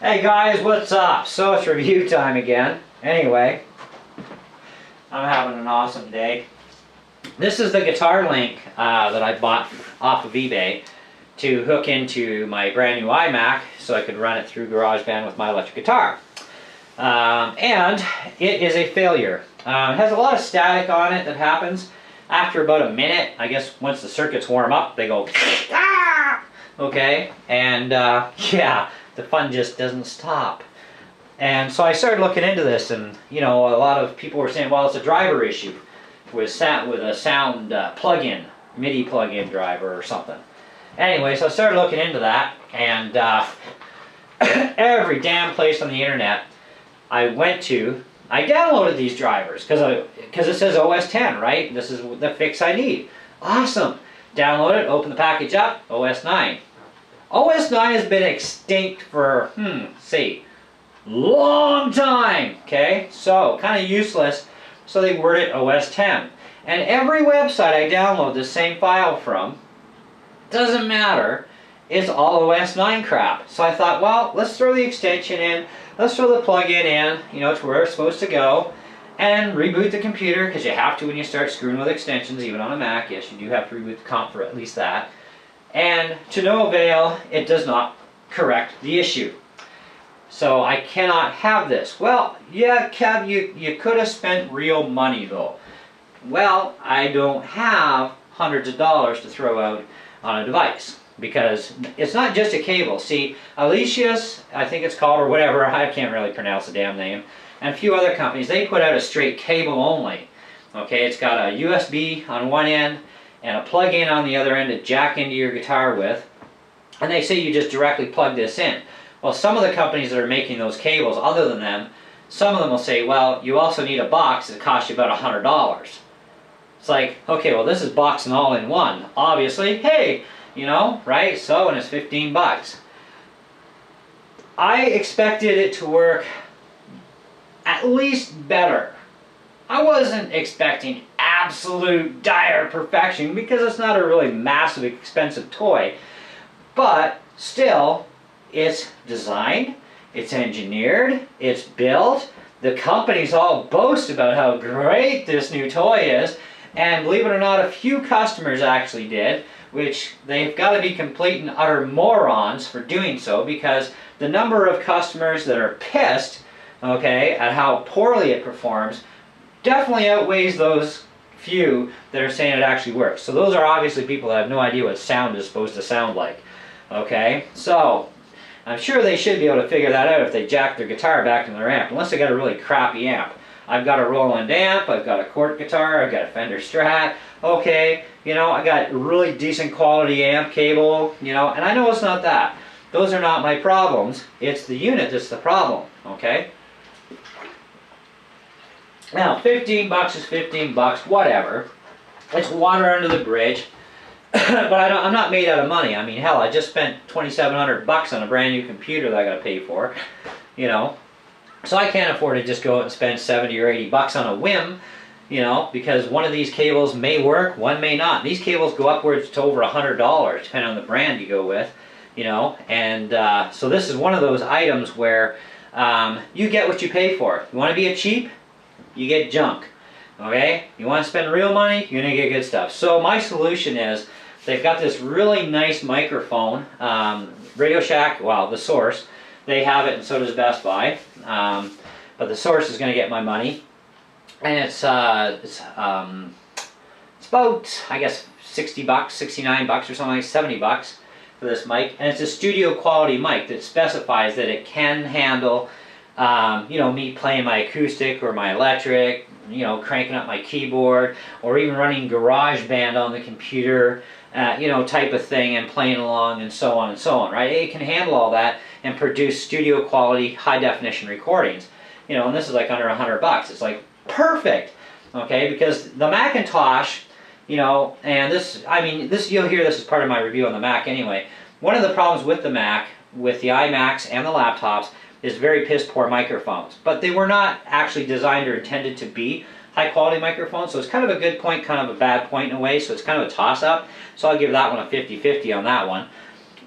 Hey guys, what's up? So it's review time again. Anyway, I'm having an awesome day. This is the guitar link that I bought off of eBay to hook into my brand new iMac so I could run it through GarageBand with my electric guitar. And it is a failure. It has a lot of static on it that happens after about a minute. I guess once the circuits warm up, they go ah! Okay, and yeah, the fun just doesn't stop. And so I started looking into this, and you know, a lot of people were saying, well, it's a driver issue with a sound plug-in, MIDI plug-in driver or something. Anyway, so I started looking into that, and every damn place on the internet I went to, I downloaded these drivers because it says OS 10, right? This is the fix I need. Awesome. Download it, open the package up, OS 9. OS 9 has been extinct for, long time, okay? So, kind of useless, so they word it OS 10. And every website I download the same file from, doesn't matter, it's all OS 9 crap. So I thought, well, let's throw the extension in, let's throw the plug-in in, you know, to where it's supposed to go, and reboot the computer, because you have to when you start screwing with extensions, even on a Mac. Yes, you do have to reboot the comp for at least that. And to no avail, it does not correct the issue. So I cannot have this. Well, yeah, Kev, you could have spent real money though. Well, I don't have hundreds of dollars to throw out on a device, because it's not just a cable. See, Alicia's, I think it's called, or whatever, I can't really pronounce the damn name, and a few other companies, they put out a straight cable only. Okay, it's got a USB on one end and a plug-in on the other end to jack into your guitar with, and they say you just directly plug this in. Well, some of the companies that are making those cables, other than them, some of them will say, well, you also need a box that costs you about $100. It's like, okay, well, this is box and all in one. Obviously, hey, you know, right? So, and it's 15 bucks. I expected it to work at least better. I wasn't expecting absolute dire perfection because it's not a really massive, expensive toy. But still, it's designed, it's engineered, it's built. The companies all boast about how great this new toy is. And believe it or not, a few customers actually did, which they've got to be complete and utter morons for doing so, because the number of customers that are pissed, okay, at how poorly it performs definitely outweighs those few that are saying it actually works. So those are obviously people that have no idea what sound is supposed to sound like. Okay, so I'm sure they should be able to figure that out if they jack their guitar back into their amp, unless they got a really crappy amp. I've got a Roland amp, I've got a Cort guitar, I've got a Fender Strat, okay, you know, I got really decent quality amp cable, you know, and I know it's not that. Those are not my problems, it's the unit that's the problem, okay? Now, 15 bucks is 15 bucks, whatever. It's water under the bridge. But I'm not made out of money. I mean, hell, I just spent 2,700 bucks on a brand new computer that I got to pay for, you know. So I can't afford to just go out and spend 70 or 80 bucks on a whim, you know, because one of these cables may work, one may not. These cables go upwards to over $100, depending on the brand you go with, you know. And so this is one of those items where you get what you pay for. You want to be a cheap? You get junk. Okay? You want to spend real money? You're going to get good stuff. So my solution is, they've got this really nice microphone. Radio Shack, well, the Source, they have it, and so does Best Buy. But the Source is going to get my money. And it's about, I guess, 60 bucks, 69 bucks or something like 70 bucks for this mic. And it's a studio quality mic that specifies that it can handle, you know, me playing my acoustic or my electric, you know, cranking up my keyboard, or even running GarageBand on the computer, you know, type of thing, and playing along, and so on, right? It can handle all that and produce studio quality, high definition recordings. You know, and this is like under 100 bucks. It's like perfect, okay? Because the Macintosh, you know, and this, I mean, this, you'll hear this as part of my review on the Mac anyway. One of the problems with the Mac, with the iMacs and the laptops, is very piss poor microphones. But they were not actually designed or intended to be high quality microphones, so it's kind of a good point, kind of a bad point in a way, so it's kind of a toss up. So I'll give that one a 50-50 on that one.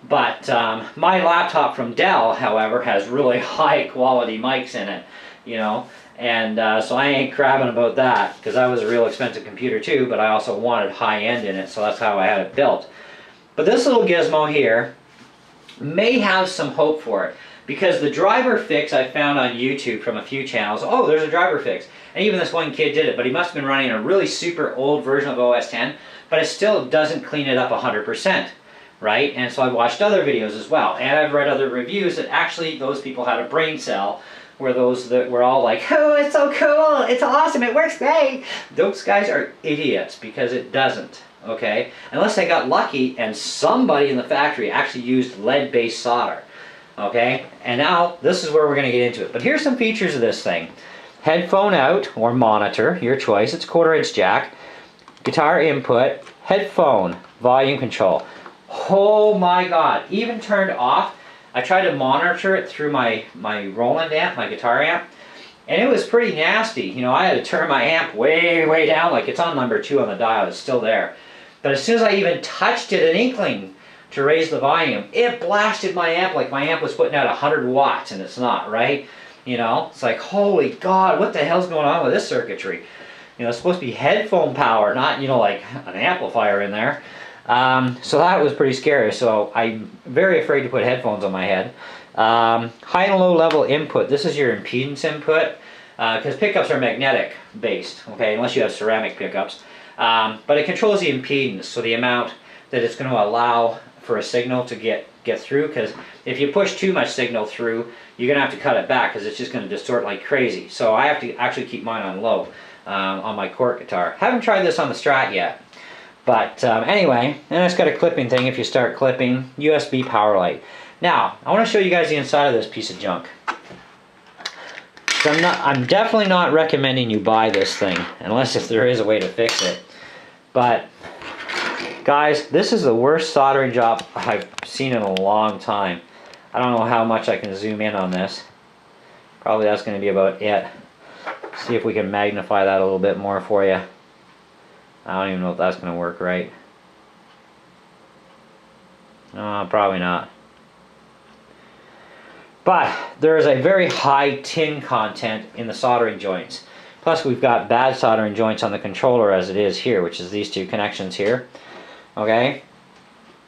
But my laptop from Dell, however, has really high quality mics in it, you know, and so I ain't crabbing about that, because that was a real expensive computer too, but I also wanted high end in it, so that's how I had it built. But this little gizmo here may have some hope for it, because the driver fix I found on YouTube from a few channels, oh, there's a driver fix, and even this one kid did it, but he must have been running a really super old version of OS X, but it still doesn't clean it up 100%. Right? And so I've watched other videos as well, and I've read other reviews that actually those people had a brain cell, where those that were all like, oh, it's so cool, it's awesome, it works great. Those guys are idiots, because it doesn't, okay? Unless they got lucky and somebody in the factory actually used lead-based solder, okay? And now this is where we're going to get into it. But here's some features of this thing. Headphone out, or monitor, your choice. It's 1/4-inch jack. Guitar input, headphone, volume control. Oh my God, even turned off. I tried to monitor it through my Roland amp, my guitar amp, and it was pretty nasty. You know, I had to turn my amp way down, like it's on number 2 on the dial, it's still there. But as soon as I even touched it, an inkling to raise the volume, it blasted my amp like my amp was putting out 100 watts, and it's not, right? You know, it's like, holy God, what the hell's going on with this circuitry? You know, it's supposed to be headphone power, not, you know, like an amplifier in there. So that was pretty scary, so I'm very afraid to put headphones on my head. High and low level input, this is your impedance input, because pickups are magnetic based, okay, unless you have ceramic pickups. But it controls the impedance, so the amount that it's going to allow for a signal to get through, because if you push too much signal through, you're going to have to cut it back, because it's just going to distort like crazy. So I have to actually keep mine on low on my Cork guitar. Haven't tried this on the Strat yet. But anyway, and it's got a clipping thing if you start clipping, USB power light. Now, I want to show you guys the inside of this piece of junk. So I'm definitely not recommending you buy this thing, unless if there is a way to fix it. But, guys, this is the worst soldering job I've seen in a long time. I don't know how much I can zoom in on this. Probably that's going to be about it. See if we can magnify that a little bit more for you. I don't even know if that's going to work right. No, probably not. But there is a very high tin content in the soldering joints. Plus we've got bad soldering joints on the controller as it is here, which is these two connections here. Okay?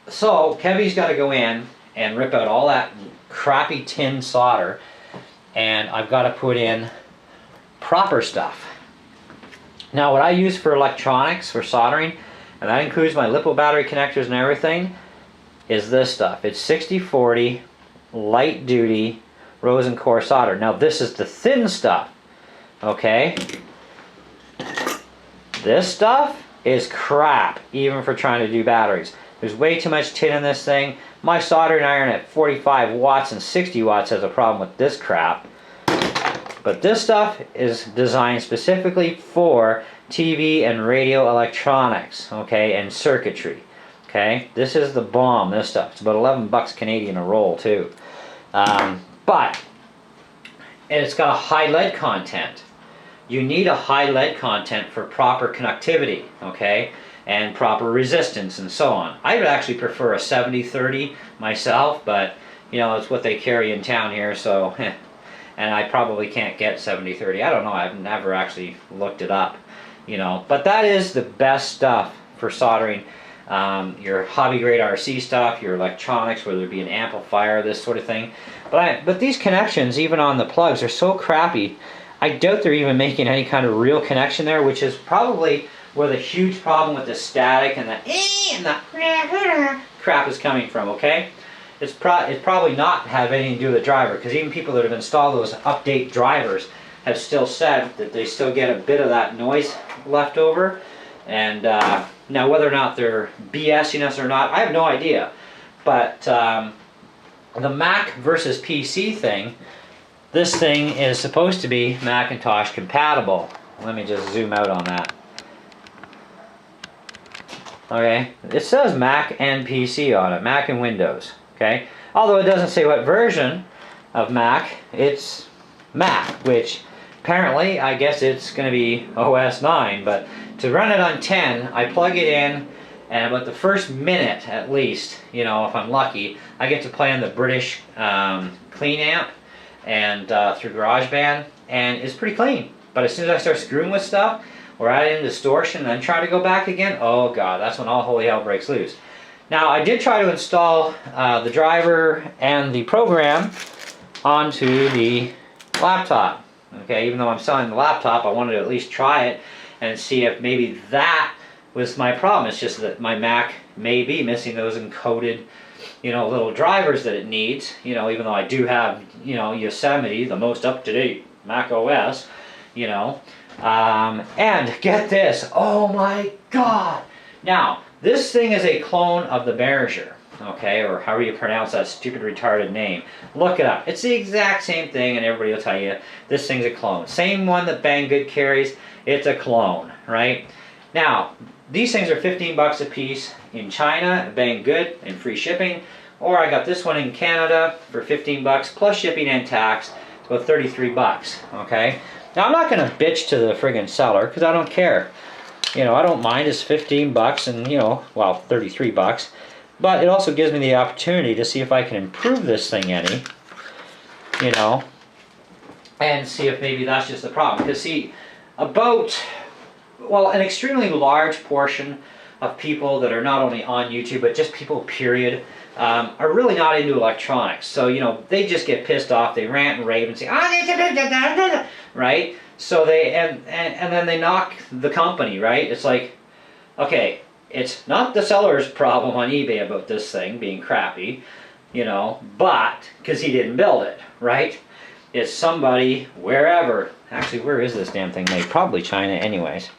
So Kevy's got to go in and rip out all that crappy tin solder, and I've got to put in proper stuff. Now what I use for electronics, for soldering, and that includes my LiPo battery connectors and everything, is this stuff. It's 6040 light duty Rosen core solder. Now this is the thin stuff, okay? This stuff is crap, even for trying to do batteries. There's way too much tin in this thing. My soldering iron at 45 watts and 60 watts has a problem with this crap. But this stuff is designed specifically for TV and radio electronics, okay, and circuitry, okay? This is the bomb, this stuff. It's about 11 bucks Canadian a roll, too. But it's got a high lead content. You need a high lead content for proper conductivity, okay, and proper resistance and so on. I would actually prefer a 70-30 myself, but, you know, it's what they carry in town here, so... And I probably can't get 70-30. I don't know. I've never actually looked it up, you know. But that is the best stuff for soldering your hobby grade RC stuff, your electronics, whether it be an amplifier, this sort of thing. But these connections, even on the plugs, are so crappy. I doubt they're even making any kind of real connection there, which is probably where the huge problem with the static and the crap is coming from. Okay. It's probably not have anything to do with the driver, because even people that have installed those update drivers have still said that they still get a bit of that noise left over. And now whether or not they're BSing us or not, I have no idea. But the Mac versus PC thing, this thing is supposed to be Macintosh compatible. Let me just zoom out on that. Okay, it says Mac and PC on it, Mac and Windows. Okay, although it doesn't say what version of Mac, it's Mac, which apparently I guess it's going to be OS 9, but to run it on 10, I plug it in And about the first minute, at least, you know, if I'm lucky, I get to play on the British clean amp and through GarageBand, and it's pretty clean. But as soon as I start screwing with stuff, or adding distortion, and then try to go back again, oh god, that's when all holy hell breaks loose. Now, I did try to install the driver and the program onto the laptop. Okay, even though I'm selling the laptop, I wanted to at least try it and see if maybe that was my problem. It's just that my Mac may be missing those encoded, you know, little drivers that it needs. You know, even though I do have, you know, Yosemite, the most up-to-date Mac OS, you know. And get this, oh my god! Now, this thing is a clone of the Behringer, okay, or however you pronounce that stupid retarded name. Look it up. It's the exact same thing, and everybody will tell you this thing's a clone. Same one that Banggood carries, it's a clone, right? Now, these things are 15 bucks a piece in China, Banggood, and free shipping, or I got this one in Canada for 15 bucks plus shipping and tax, it's about 33 bucks, okay? Now, I'm not going to bitch to the friggin' seller, because I don't care. You know, I don't mind. It's 15 bucks and, you know, well, 33 bucks. But it also gives me the opportunity to see if I can improve this thing any, you know, and see if maybe that's just the problem. Because, see, about, well, an extremely large portion of people that are not only on YouTube, but just people, period, are really not into electronics. So, you know, they just get pissed off, they rant and rave and say, right? So they, and then they knock the company, right? It's like, okay, it's not the seller's problem on eBay about this thing being crappy, you know, but, because he didn't build it, right? It's somebody, wherever, actually, where is this damn thing made? Probably China anyways.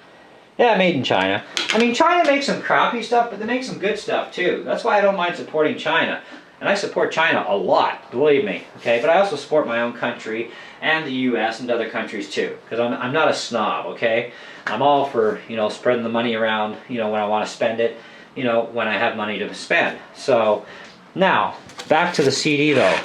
Yeah, made in China. I mean, China makes some crappy stuff, but they make some good stuff too. That's why I don't mind supporting China. And I support China a lot, believe me. Okay, but I also support my own country and the U.S. and other countries too. Because I'm not a snob, okay? I'm all for, you know, spreading the money around, you know, when I want to spend it, you know, when I have money to spend. So, now, back to the CD though.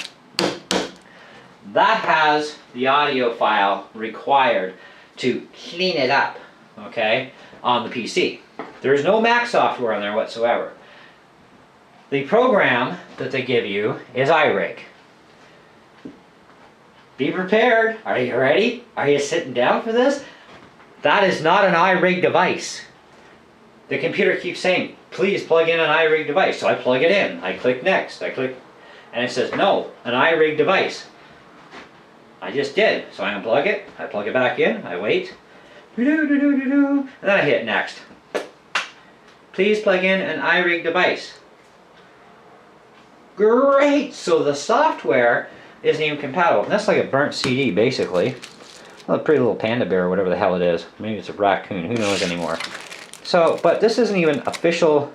That has the audio file required to clean it up, okay, on the PC. There's no Mac software on there whatsoever. The program that they give you is iRig. Be prepared. Are you ready? Are you sitting down for this? That is not an iRig device. The computer keeps saying, please plug in an iRig device. So I plug it in. I click next. I click, and it says, no, an iRig device. I just did. So I unplug it. I plug it back in. I wait. And then I hit next. Please plug in an iRig device. Great! So the software isn't even compatible. And that's like a burnt CD, basically. Well, a pretty little panda bear or whatever the hell it is. Maybe it's a raccoon. Who knows anymore? So, but this isn't even official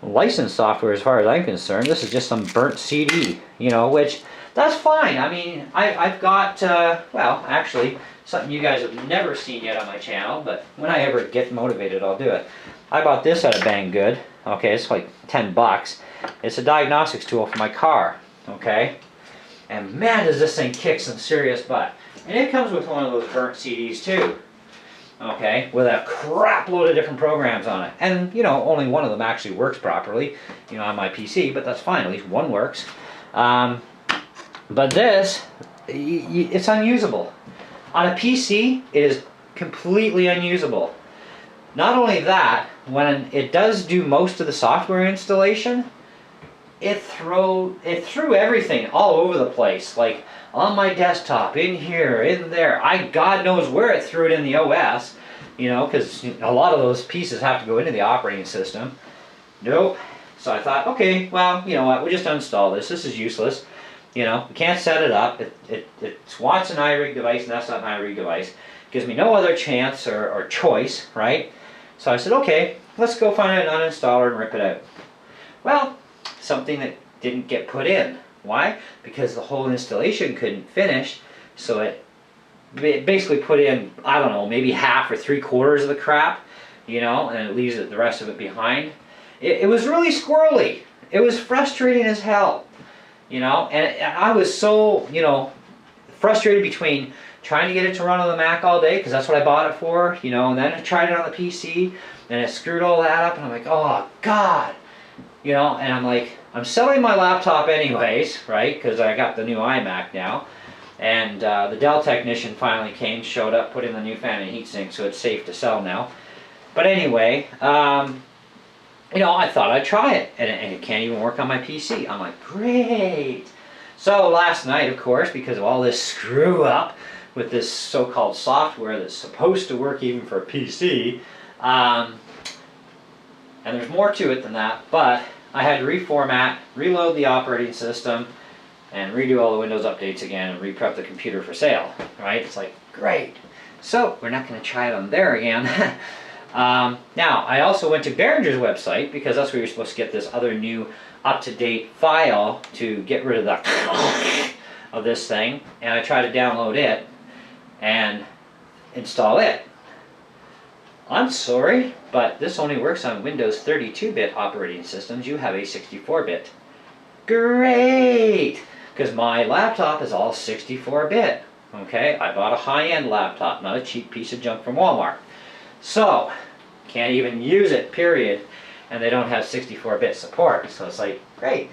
licensed software as far as I'm concerned. This is just some burnt CD, you know, which, that's fine. I mean, I've got, well, actually, something you guys have never seen yet on my channel, but when I ever get motivated, I'll do it. I bought this at a Banggood. Okay, it's like 10 bucks. It's a diagnostics tool for my car, okay? And man, does this thing kick some serious butt. And it comes with one of those burnt CDs too, okay? With a crap load of different programs on it. And, you know, only one of them actually works properly, you know, on my PC, but that's fine, at least one works. But this, it's unusable. On a PC, it is completely unusable. Not only that, when it does do most of the software installation, it threw everything all over the place, like on my desktop, in here, in there. God knows where it threw it in the OS, you know, because a lot of those pieces have to go into the operating system. Nope. So I thought, okay, well, you know what, we just uninstall this. This is useless. You know, we can't set it up. It wants an iRig device, and that's not an iRig device. Gives me no other chance or choice, right? So I said, okay, let's go find an uninstaller and rip it out. Well, something that didn't get put in. Why? Because the whole installation couldn't finish, so it basically put in, I don't know, maybe half or 3/4 of the crap, you know, and it leaves the rest of it behind. It was really squirrely. It was frustrating as hell, you know, and I was so, you know, frustrated between trying to get it to run on the Mac all day because that's what I bought it for, you know, and then I tried it on the PC and it screwed all that up and I'm like, oh God, you know, and I'm like, I'm selling my laptop anyways, right, because I got the new iMac now, and the Dell technician finally came, showed up, put in the new fan and heatsink, so it's safe to sell now. But anyway, you know, I thought I'd try it, and it can't even work on my PC. I'm like, great. So last night, of course, because of all this screw up with this so-called software that's supposed to work even for a PC, and there's more to it than that, but I had to reformat, reload the operating system, and redo all the Windows updates again and re-prep the computer for sale, right? It's like, great. So we're not going to try it on there again. Now, I also went to Behringer's website because that's where you're supposed to get this other new up-to-date file to get rid of the of this thing, and I tried to download it and install it. I'm sorry, but this only works on Windows 32-bit operating systems. You have a 64-bit. Great! Because my laptop is all 64-bit. Okay, I bought a high-end laptop, not a cheap piece of junk from Walmart. So, can't even use it, period. And they don't have 64-bit support. So it's like, great.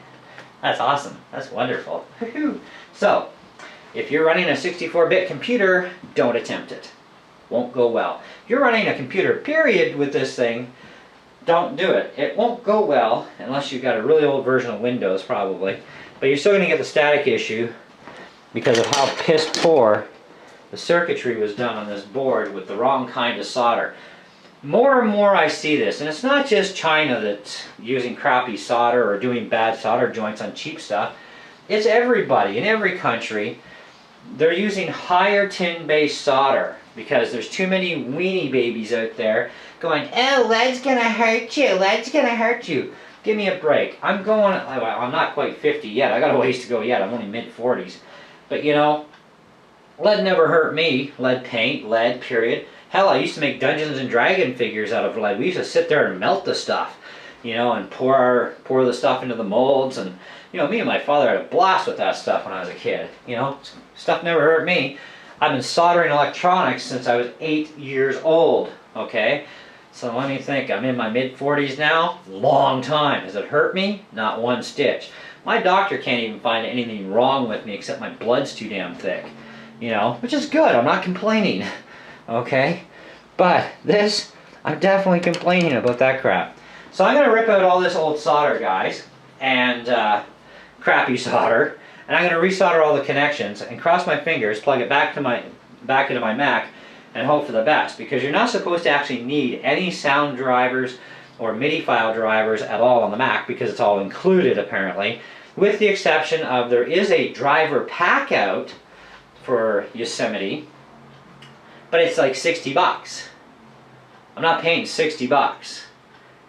That's awesome. That's wonderful. So, if you're running a 64-bit computer, don't attempt it. Won't go well. If you're running a computer, period, with this thing, don't do it. It won't go well unless you've got a really old version of Windows, probably. But you're still going to get the static issue because of how piss poor the circuitry was done on this board with the wrong kind of solder. More and more I see this, and it's not just China that's using crappy solder or doing bad solder joints on cheap stuff. It's everybody in every country. They're using higher tin-based solder because there's too many weenie babies out there going, oh, lead's gonna hurt you, lead's gonna hurt you. Give me a break. I'm not quite 50 yet. I got a ways to go yet. I'm only mid-40s. But you know, lead never hurt me. Lead paint, lead, period. Hell, I used to make Dungeons and Dragon figures out of lead. We used to sit there and melt the stuff, you know, and pour the stuff into the molds. And, you know, me and my father had a blast with that stuff when I was a kid. You know, stuff never hurt me. I've been soldering electronics since I was 8 years old, okay? So let me think, I'm in my mid-40s now, long time. Has it hurt me? Not one stitch. My doctor can't even find anything wrong with me except my blood's too damn thick, you know, which is good, I'm not complaining, okay? But this, I'm definitely complaining about that crap. So I'm gonna rip out all this old solder, guys, and crappy solder, and I'm gonna resolder all the connections and cross my fingers, plug it back into my Mac, and hope for the best, because you're not supposed to actually need any sound drivers or MIDI file drivers at all on the Mac because it's all included apparently, with the exception of there is a driver pack out for Yosemite, but it's like 60 bucks. I'm not paying 60 bucks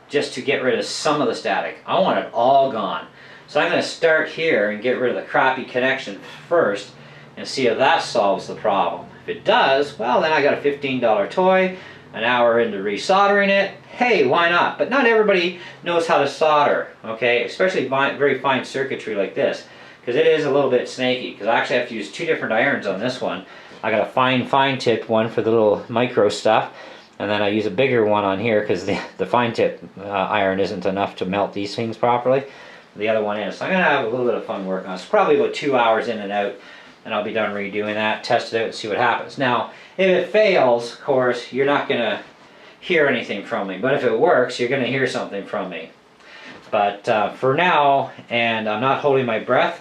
just to get rid of some of the static. I want it all gone. So I'm going to start here and get rid of the crappy connection first and see if that solves the problem. If it does, well then I got a $15 toy, an hour into resoldering it. Hey, why not? But not everybody knows how to solder, okay? Especially very fine circuitry like this, because it is a little bit snaky, because I actually have to use two different irons on this one. I got a fine tip one for the little micro stuff, and then I use a bigger one on here because the fine tip iron isn't enough to melt these things properly. The other one is. So I'm going to have a little bit of fun working on it. It's probably about 2 hours in and out, and I'll be done redoing that, test it out, and see what happens. Now, if it fails, of course, you're not going to hear anything from me. But if it works, you're going to hear something from me. But for now, and I'm not holding my breath,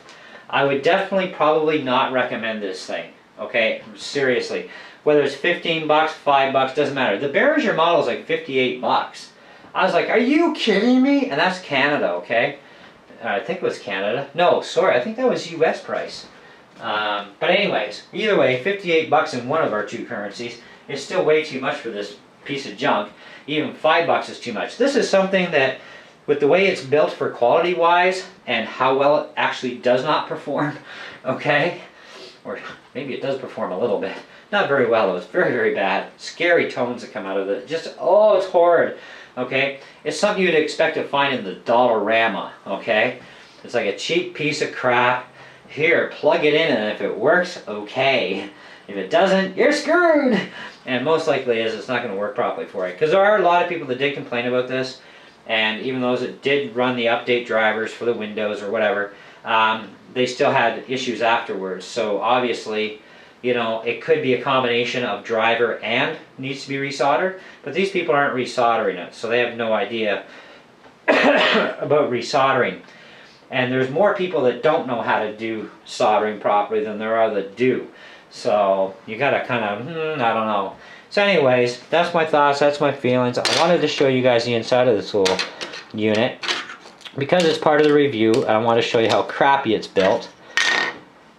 I would definitely probably not recommend this thing. Okay, seriously. Whether it's 15 bucks, 5 bucks, doesn't matter. The Behringer model is like 58 bucks. I was like, are you kidding me? And that's Canada, okay? I think it was Canada. No, sorry, I think that was US price. But anyways, either way, 58 bucks in one of our two currencies is still way too much for this piece of junk. Even 5 bucks is too much. This is something that, with the way it's built for quality wise and how well it actually does not perform, okay? Or maybe it does perform a little bit. Not very well though, it's very, very bad. Scary tones that come out of it. Just, oh, it's horrid, okay? It's something you'd expect to find in the Dollarama, okay? It's like a cheap piece of crap. Here, plug it in, and if it works, okay. If it doesn't, you're screwed. And most likely it's not going to work properly for you. Because there are a lot of people that did complain about this. And even those that did run the update drivers for the Windows or whatever, they still had issues afterwards. So obviously, you know, it could be a combination of driver and needs to be resoldered. But these people aren't resoldering it, so they have no idea about resoldering. And there's more people that don't know how to do soldering properly than there are that do. So you gotta kind of, I don't know. So anyways, that's my thoughts, that's my feelings. I wanted to show you guys the inside of this little unit. Because it's part of the review, I want to show you how crappy it's built.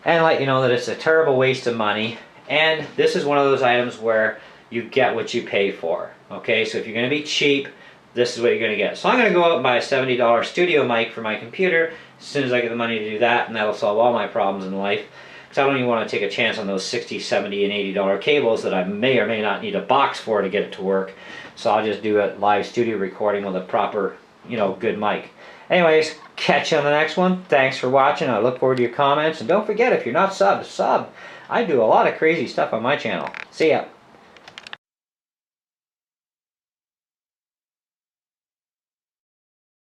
And let you know that it's a terrible waste of money. And this is one of those items where you get what you pay for. Okay, so if you're going to be cheap, this is what you're going to get. So I'm going to go out and buy a $70 studio mic for my computer as soon as I get the money to do that, and that'll solve all my problems in life. Because I don't even want to take a chance on those $60, $70, and $80 cables that I may or may not need a box for to get it to work. So I'll just do a live studio recording with a proper, you know, good mic. Anyways, catch you on the next one. Thanks for watching. I look forward to your comments. And don't forget, if you're not sub. I do a lot of crazy stuff on my channel. See ya.